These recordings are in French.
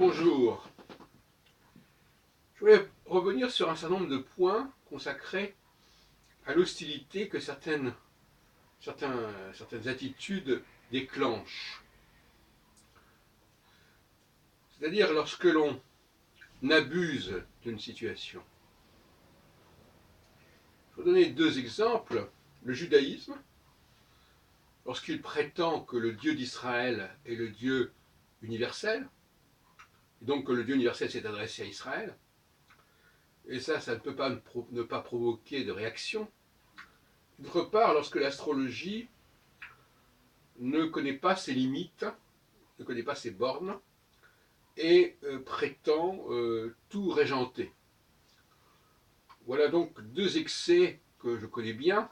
Bonjour. Je voulais revenir sur un certain nombre de points consacrés à l'hostilité que certaines attitudes déclenchent. C'est-à-dire lorsque l'on abuse d'une situation. Je vais donner deux exemples. Le judaïsme, lorsqu'il prétend que le Dieu d'Israël est le Dieu universel, et donc que le Dieu universel s'est adressé à Israël, et ça ne peut pas ne pas provoquer de réaction. D'autre part, lorsque l'astrologie ne connaît pas ses limites, ne connaît pas ses bornes, et prétend tout régenter. Voilà donc deux excès que je connais bien,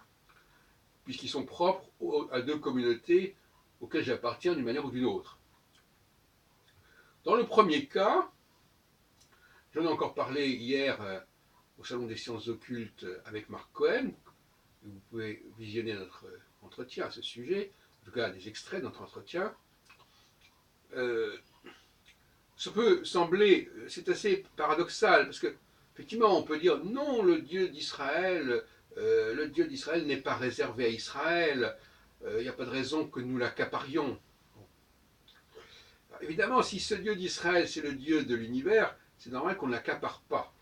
puisqu'ils sont propres à deux communautés auxquelles j'appartiens d'une manière ou d'une autre. Dans le premier cas, j'en ai encore parlé hier au Salon des sciences occultes avec Marc Cohen. Vous pouvez visionner notre entretien à ce sujet, en tout cas des extraits de notre entretien. Ça peut sembler, c'est assez paradoxal, parce que effectivement on peut dire non, le Dieu d'Israël n'est pas réservé à Israël, il n'y a pas de raison que nous l'accaparions. Évidemment, si ce Dieu d'Israël c'est le Dieu de l'univers, c'est normal qu'on ne l'accapare pas.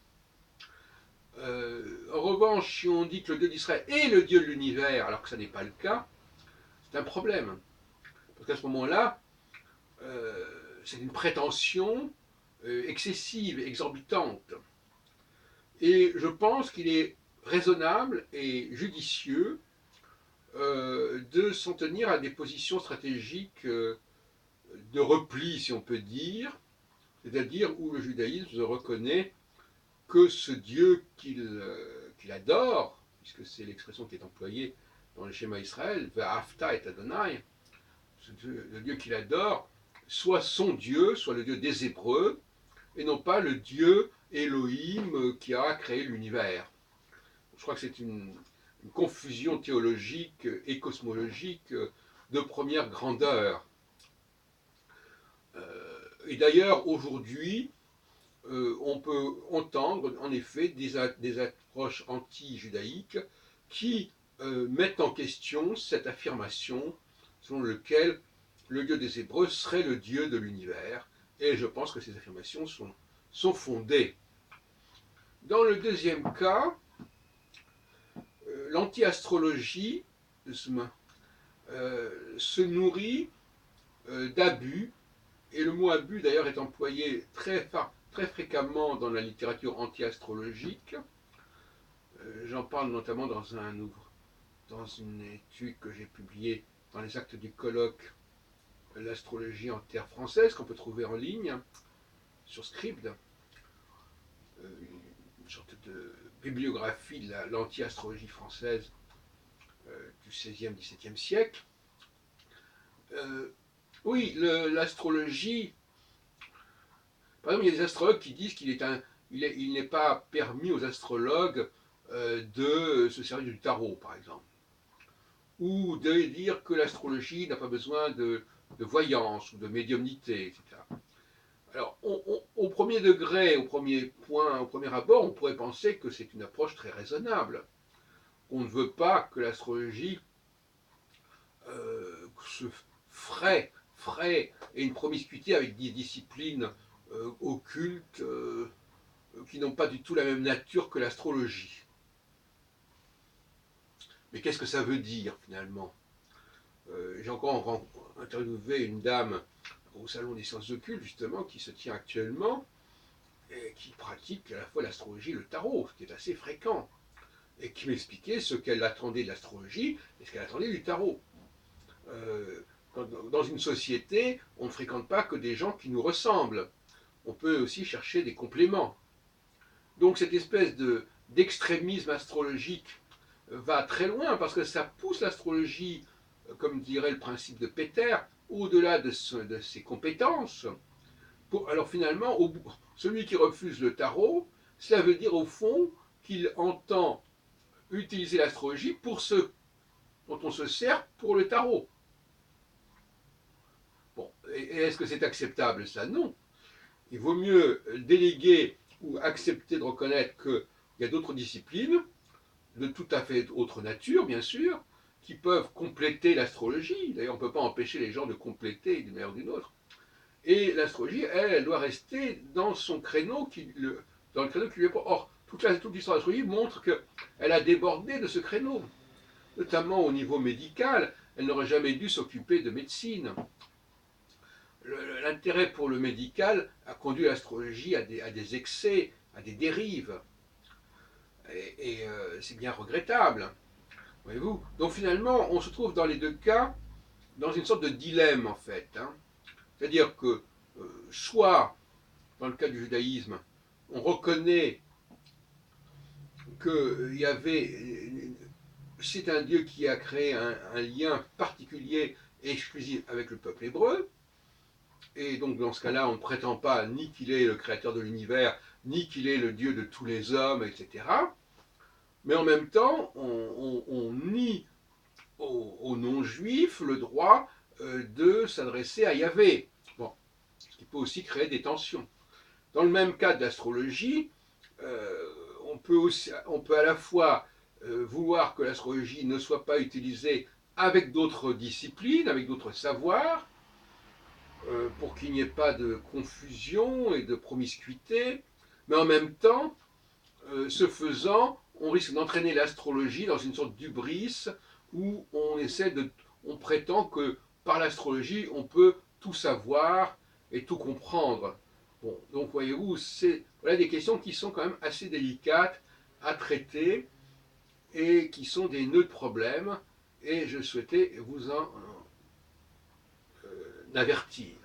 En revanche, si on dit que le Dieu d'Israël est le Dieu de l'univers, alors que ça n'est pas le cas, c'est un problème. Parce qu'à ce moment-là, c'est une prétention excessive, exorbitante. Et je pense qu'il est raisonnable et judicieux de s'en tenir à des positions stratégiques de repli, si on peut dire, c'est-à-dire où le judaïsme reconnaît que ce Dieu qu'il adore, puisque c'est l'expression qui est employée dans le schéma Israël, Ve'afta et Adonai, le Dieu qu'il adore, soit son Dieu, soit le Dieu des Hébreux, et non pas le Dieu Elohim qui a créé l'univers. Je crois que c'est une confusion théologique et cosmologique de première grandeur. Et d'ailleurs, aujourd'hui, on peut entendre en effet des approches anti-judaïques qui mettent en question cette affirmation selon laquelle le Dieu des Hébreux serait le Dieu de l'univers. Et je pense que ces affirmations sont fondées. Dans le deuxième cas, l'anti-astrologie se nourrit d'abus, et le mot abus d'ailleurs est employé très fréquemment dans la littérature anti-astrologique. J'en parle notamment dans une étude que j'ai publiée dans les actes du colloque L'astrologie en terre française, qu'on peut trouver en ligne sur Scribd, une sorte de bibliographie de l'anti-astrologie française du XVIe, XVIIe siècle. Oui, l'astrologie, par exemple, il y a des astrologues qui disent il n'est pas permis aux astrologues de se servir du tarot, par exemple, ou de dire que l'astrologie n'a pas besoin de voyance ou de médiumnité, etc. Alors, au premier degré, au premier point, au premier abord, on pourrait penser que c'est une approche très raisonnable. On ne veut pas que l'astrologie se ferait et une promiscuité avec des disciplines occultes qui n'ont pas du tout la même nature que l'astrologie. Mais qu'est-ce que ça veut dire finalement? J'ai encore interviewé une dame au Salon des sciences occultes, justement, qui se tient actuellement, et qui pratique à la fois l'astrologie et le tarot, ce qui est assez fréquent, et qui m'expliquait ce qu'elle attendait de l'astrologie et ce qu'elle attendait du tarot. Dans une société, on ne fréquente pas que des gens qui nous ressemblent. On peut aussi chercher des compléments. Donc cette espèce d'extrémisme astrologique va très loin parce que ça pousse l'astrologie, comme dirait le principe de Péter, au-delà de ses compétences. Alors finalement, celui qui refuse le tarot, cela veut dire au fond qu'il entend utiliser l'astrologie pour ce dont on se sert pour le tarot. Bon, et est-ce que c'est acceptable ça? Non. il vaut mieux déléguer ou accepter de reconnaître qu'il y a d'autres disciplines, de tout à fait autre nature, bien sûr, qui peuvent compléter l'astrologie. D'ailleurs, on ne peut pas empêcher les gens de compléter d'une manière ou d'une autre. Et l'astrologie, elle doit rester dans son créneau, dans le créneau qui lui est propre. Or, toute l'histoire de l'astrologie montre qu'elle a débordé de ce créneau, notamment au niveau médical. Elle n'aurait jamais dû s'occuper de médecine. L'intérêt pour le médical a conduit l'astrologie à des excès, à des dérives. C'est bien regrettable, voyez-vous. Donc finalement, on se trouve dans les deux cas dans une sorte de dilemme, en fait. Hein. C'est-à-dire que, soit, dans le cas du judaïsme, on reconnaît qu'il y avait... C'est un Dieu qui a créé un lien particulier et exclusif avec le peuple hébreu, et donc dans ce cas-là, on ne prétend pas ni qu'il est le créateur de l'univers, ni qu'il est le Dieu de tous les hommes, etc. Mais en même temps, on nie aux non-juifs le droit de s'adresser à Yahvé. Bon, ce qui peut aussi créer des tensions. Dans le même cas de l'astrologie, on peut à la fois vouloir que l'astrologie ne soit pas utilisée avec d'autres disciplines, avec d'autres savoirs, pour qu'il n'y ait pas de confusion et de promiscuité, mais en même temps, ce faisant, on risque d'entraîner l'astrologie dans une sorte d'hubris où on prétend que par l'astrologie, on peut tout savoir et tout comprendre. Bon, donc voyez-vous, voilà des questions qui sont quand même assez délicates à traiter et qui sont des nœuds de problèmes, et je souhaitais vous en avertir.